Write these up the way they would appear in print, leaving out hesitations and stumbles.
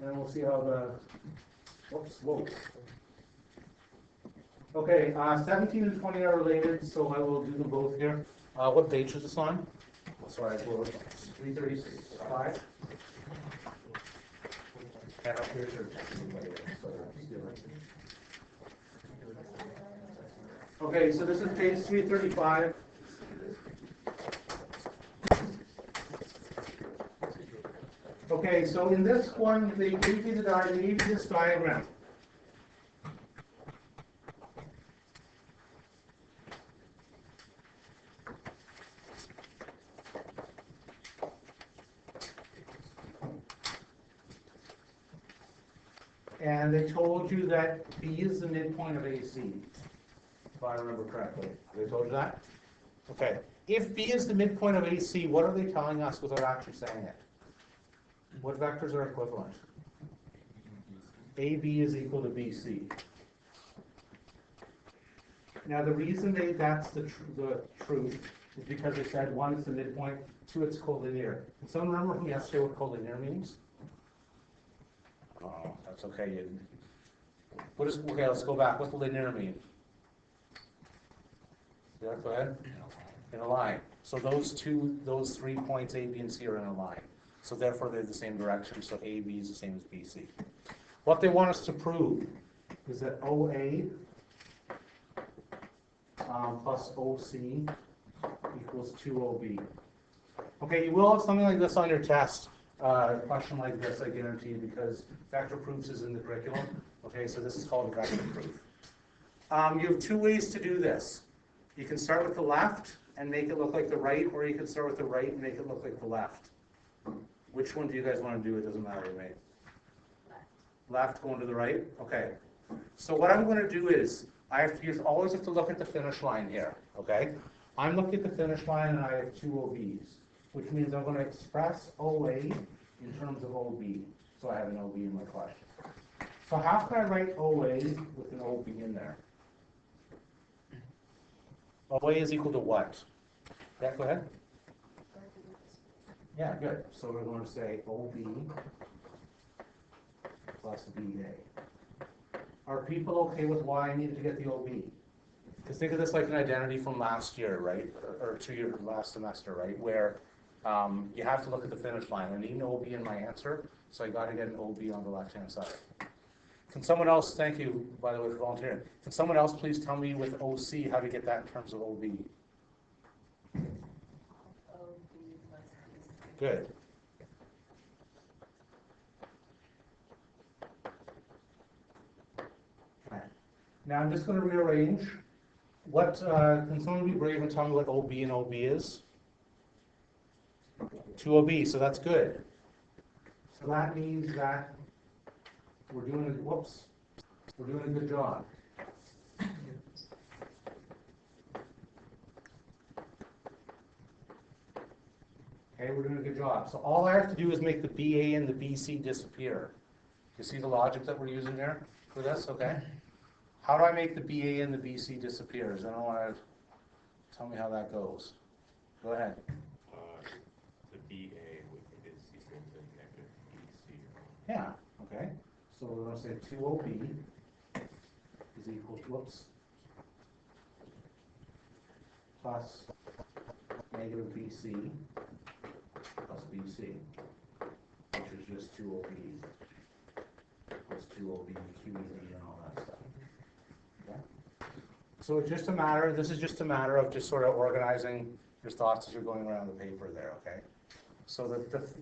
and we'll see how the, whoops, whoa. Okay, 17 and 20 are related, so I will do them both here. What page is this on? Sorry, 335. And up here's your okay, so this is page 335. Okay, so in this one, they gave you this diagram. And they told you that B is the midpoint of AC, if I remember correctly. They told you that? Okay. If B is the midpoint of AC, what are they telling us without actually saying it? What vectors are equivalent? AB is equal to BC. Now the reason that's the truth is because they said one is the midpoint, two it's collinear. Can someone remember from yesterday what collinear means? Oh, that's okay. Okay, let's go back. What's linear mean? Yeah, go ahead. In a line. So those 3 points, A, B, and C, are in a line. So therefore, they're the same direction. So AB is the same as BC. What they want us to prove is that OA plus OC equals 2OB. Okay, you will have something like this on your test. A question like this, I guarantee you, because vector proofs is in the curriculum. Okay, so this is called a vector proof. You have two ways to do this. You can start with the left and make it look like the right, or you can start with the right and make it look like the left. Which one do you guys want to do? It doesn't matter to me. Left going to the right? Okay. So what I'm going to do is, always have to look at the finish line here, okay? I'm looking at the finish line and I have two OBs, which means I'm going to express OA in terms of OB. So I have an OB in my question. So how can I write OA with an OB in there? OA is equal to what? Yeah, go ahead. Yeah, good. So we're going to say OB plus BA. Are people okay with why I needed to get the OB? Because think of this like an identity from last year, right? Or 2 years last semester, right? Where you have to look at the finish line. I need an OB in my answer, so I got to get an OB on the left-hand side. Can someone else, thank you, by the way, for volunteering. Can someone else please tell me with OC how to get that in terms of OB? Good. Okay. Now I'm just going to rearrange. What can someone be brave and tell me what OB and OB is? 2 OB, so that's good. So that means that we're doing a good job. Okay, we're doing a good job. So all I have to do is make the BA and the BC disappear. You see the logic that we're using there for this? Okay. How do I make the BA and the BC disappear? Does anyone want to tell me how that goes? Go ahead. The BA is equal to negative BC. Yeah, okay. So we're going to say 2OB is equal to, plus negative BC plus BC, which is just 2OB plus 2OB, QED, and all that stuff. Okay? So it's just a matter, this is just a matter of just sort of organizing your thoughts as you're going around the paper there, okay? So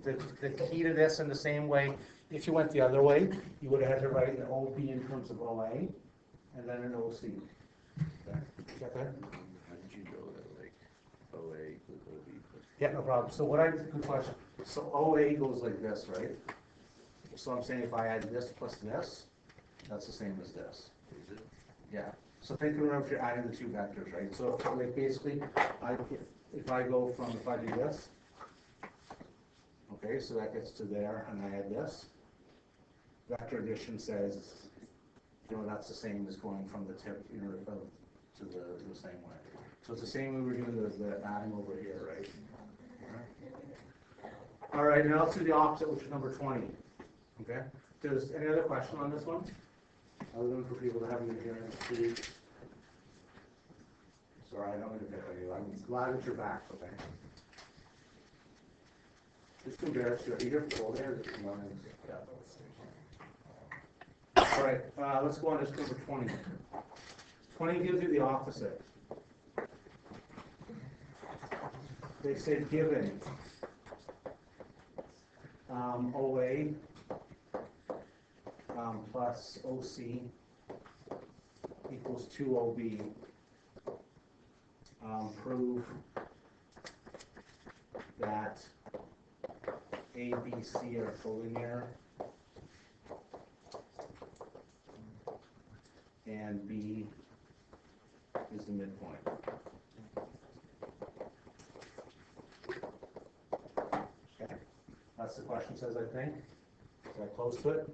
the key to this, in the same way, if you went the other way, you would have had to write an OB in terms of OA, and then an OC. Okay? Get that? How did you know that, like, OA equals OB plus? Yeah, no problem. So good question. So OA goes like this, right? So I'm saying if I add this plus this, that's the same as this. Is it? Yeah. So think of if you're adding the two vectors, right? So like basically, if I do this, okay, so that gets to there, and I add this. Vector addition says, that's the same as going from the tip to the same way. So it's the same way we're doing the adding over here, right? All right, now let's do the opposite, which is number 20. Okay? Does any other question on this one? Other than for people to have you here in 2 weeks? Sorry, I don't mean to pick on you. I'm glad that you're back, okay? Just to embarrass you. Are you here for all day or just one? Yeah. All right, let's go on to number 20. 20 gives you the opposite. They say given OA plus OC equals 2OB. Prove that A, B, C are collinear and B is the midpoint. Okay, that's the question says, I think. Is that close to it?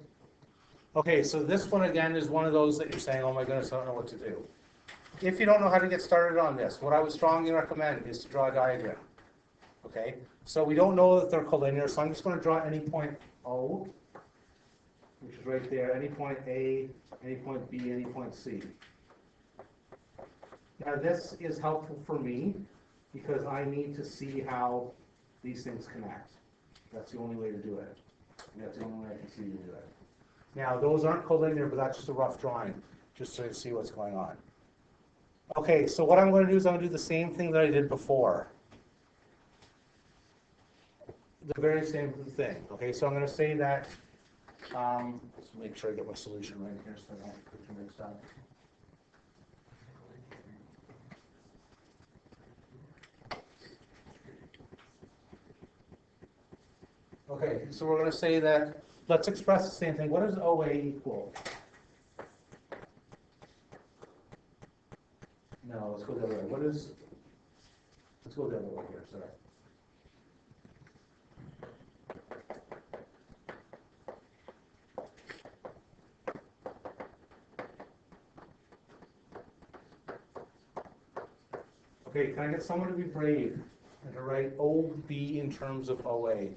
Okay, so this one again is one of those that you're saying, oh my goodness, I don't know what to do. If you don't know how to get started on this, what I would strongly recommend is to draw a diagram. Okay, so we don't know that they're collinear, so I'm just going to draw any point O, which is right there, any point A, any point B, any point C. Now this is helpful for me because I need to see how these things connect. That's the only way to do it. And that's the only way I can see you do it. Now those aren't collinear, but that's just a rough drawing, just so you see what's going on. Okay, so what I'm going to do is I'm going to do the same thing that I did before. The very same thing. Okay, so I'm going to say that, let's make sure I get my solution right here so I don't get too mixed up. Okay, so we're going to say that, let's express the same thing. What does OA equal? No, let's go the other way. Let's go the other way here, sorry. Okay, can I get someone to be brave and to write OB in terms of OA?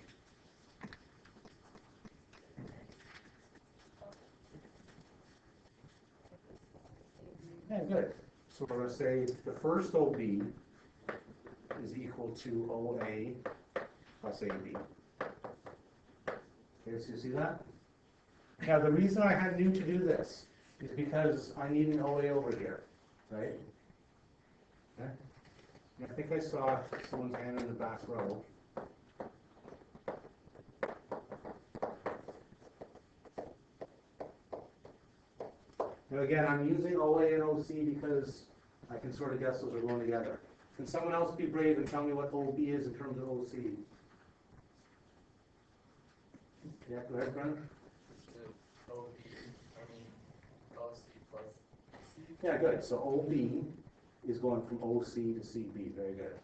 Yeah, good. So we're going to say the first OB is equal to OA plus AB. Okay, so you see that? Now the reason I had you to do this is because I need an OA over here, right? Okay. And I think I saw someone's hand in the back row. Now again, I'm using OA and OC because I can sort of guess those are going together. Can someone else be brave and tell me what OB is in terms of OC? Yeah, go ahead, Brennan. OB, OC plus C. Yeah, good. So OB is going from OC to CB. Very good.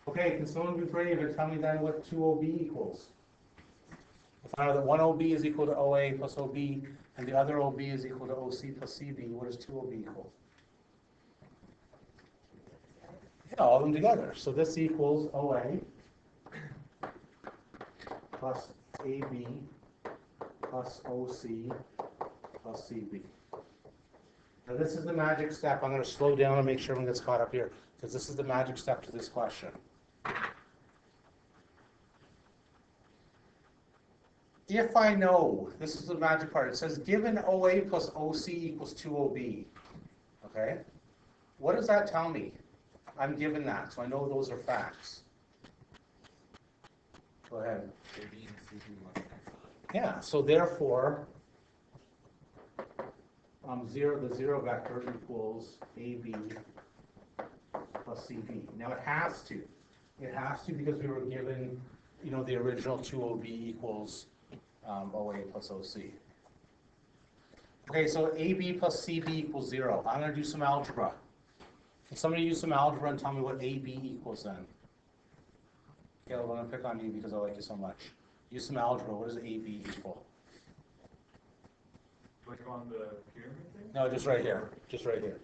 Okay, can someone be brave and tell me then what 2OB equals? If I know that one OB is equal to OA plus OB, and the other OB is equal to OC plus CB, what does 2OB equal? Yeah, all of them together. So this equals OA plus AB plus OC plus CB. Now this is the magic step. I'm going to slow down and make sure everyone gets caught up here, because this is the magic step to this question. If I know, this is the magic part, it says given OA plus OC equals 2OB, okay? What does that tell me? I'm given that, so I know those are facts. Go ahead. AB and CB must cancel. Yeah, so therefore, the zero vector equals AB plus CB. Now it has to. It has to because we were given, the original 2OB equals OA plus OC. Okay, so AB plus CB equals 0. I'm going to do some algebra. Can somebody use some algebra and tell me what AB equals then? Caleb, I'm going to pick on you because I like you so much. Use some algebra. What does AB equal? Like on the pyramid thing? No, just right here. Just right here.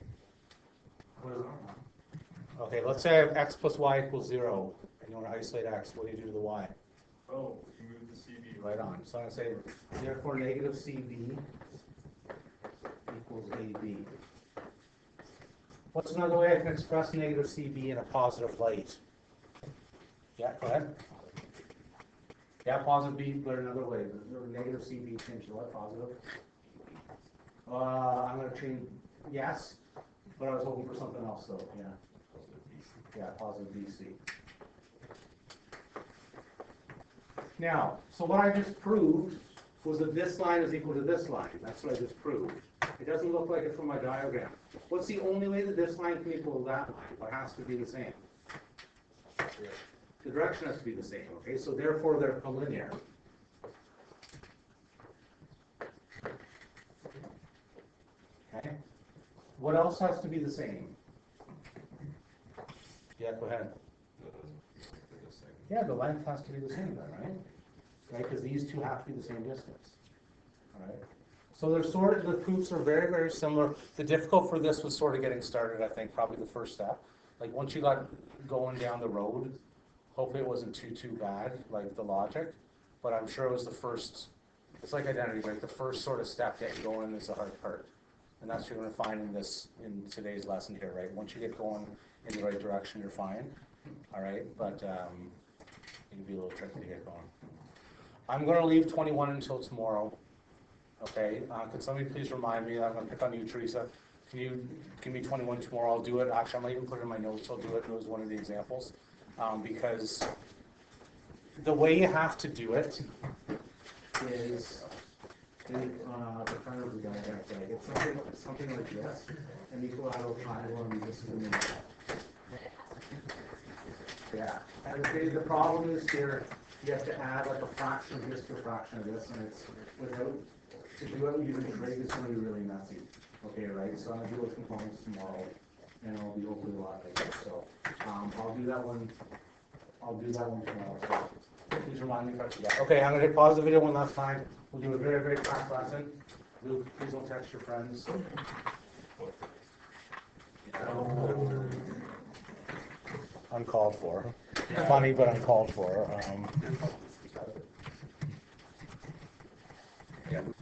Okay, let's say I have x plus y equals 0, and you want to isolate x. What do you do to the y? Oh, you move the CV. Right on. So I'm going to say, therefore, negative CB equals AB. What's another way I can express negative CB in a positive light? Yeah, go ahead. Yeah, positive B, but another way. Negative CB changed to what? Positive? I'm going to change yes, but I was hoping for something else though. Yeah. Yeah, positive BC. Now, so what I just proved was that this line is equal to this line. That's what I just proved. It doesn't look like it from my diagram. What's the only way that this line can equal that line? It has to be the same. The direction has to be the same, okay? So therefore they're collinear. Okay? What else has to be the same? Yeah, go ahead. Yeah, the length has to be the same then, right? Right, because these two have to be the same distance. All right. So they're sort of, the proofs are very, very similar. The difficult for this was sort of getting started, I think, probably the first step. Like once you got going down the road, hopefully it wasn't too bad, like the logic, but I'm sure it was the first, it's like identity, right? The first sort of step getting going is the hard part. And that's what you're going to find in today's lesson here, right? Once you get going in the right direction, you're fine. All right, but it can be a little tricky to get going. I'm going to leave 21 until tomorrow. Okay, could somebody please remind me? I'm going to pick on you, Teresa. Can you give me 21 tomorrow? I'll do it. Actually, I might even put it in my notes. I'll do it as one of the examples. Because the way you have to do it is, it's something like this, an equilateral triangle, and this is the middle. Yeah, and the problem is here, you have to add like a fraction of this to a fraction of this, and it's without, to do it using trig is going to be really messy. Okay, right? So I'm going to deal with components tomorrow, and it'll be hopefully a lot later. So I'll do that one tomorrow. So please remind me if I forget. Okay, I'm going to hit pause the video one last time. We'll do a very, very fast lesson. Please don't text your friends. Uncalled for. Funny, but uncalled for.